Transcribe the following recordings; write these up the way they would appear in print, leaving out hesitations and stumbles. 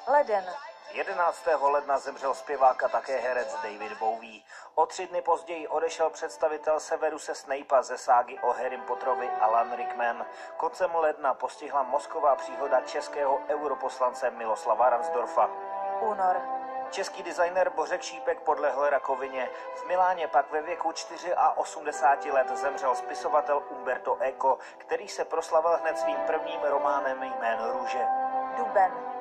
Leden. 11. ledna zemřel zpěvák a také herec David Bowie. O 3 dny později odešel představitel Severuse Snape'a ze ságy o Harrym Potterovi Alan Rickman. Koncem ledna postihla mozková příhoda českého europoslance Miloslava Ransdorfa. Únor. Český designer Bořek Šípek podlehl rakovině. V Miláně pak ve věku 84 let zemřel spisovatel Umberto Eco, který se proslavil hned svým prvním románem Jméno růže. Duben.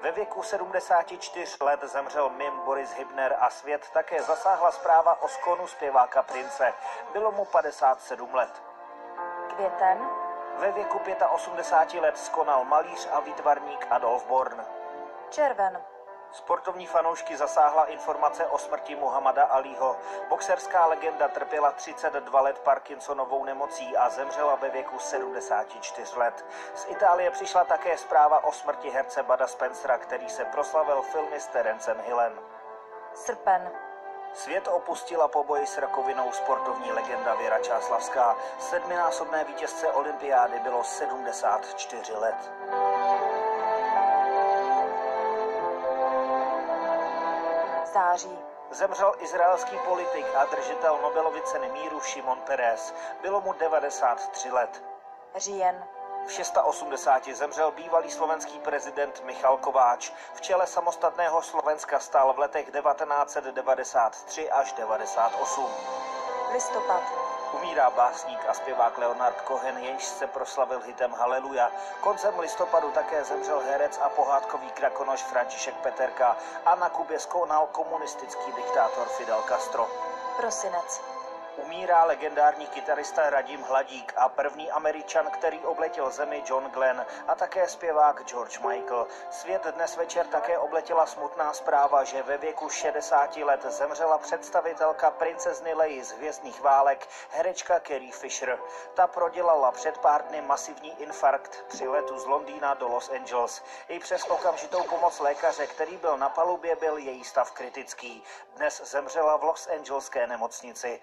Ve věku 74 let zemřel mim Boris Hybner a svět také zasáhla zpráva o skonu zpěváka Prince. Bylo mu 57 let. Květen. Ve věku 85 let skonal malíř a výtvarník Adolf Born. Červen. Sportovní fanoušky zasáhla informace o smrti Muhammada Alího. Boxerská legenda trpěla 32 let Parkinsonovou nemocí a zemřela ve věku 74 let. Z Itálie přišla také zpráva o smrti herce Budda Spencera, který se proslavil filmy s Terencem Hillem. Srpen. Svět opustila po boji s rakovinou sportovní legenda Věra Čáslavská. 7násobné vítězce olympiády bylo 74 let. Září. Zemřel izraelský politik a držitel Nobelovy ceny míru Šimon Peres. Bylo mu 93 let. Říjen. V 86 zemřel bývalý slovenský prezident Michal Kováč. V čele samostatného Slovenska stál v letech 1993 až 98. Listopad. Umírá básník a zpěvák Leonard Cohen, jenž se proslavil hitem Haleluja. Koncem listopadu také zemřel herec a pohádkový krakonoš František Peterka a na Kubě skonal komunistický diktátor Fidel Castro. Prosinec. Umírá legendární kytarista Radim Hladík a první Američan, který obletěl zemi, John Glenn, a také zpěvák George Michael. Svět dnes večer také obletěla smutná zpráva, že ve věku 60 let zemřela představitelka princezny Leji z Hvězdných válek, herečka Carrie Fisher. Ta prodělala před pár dny masivní infarkt při letu z Londýna do Los Angeles. I přes okamžitou pomoc lékaře, který byl na palubě, byl její stav kritický. Dnes zemřela v Los Angeleské nemocnici.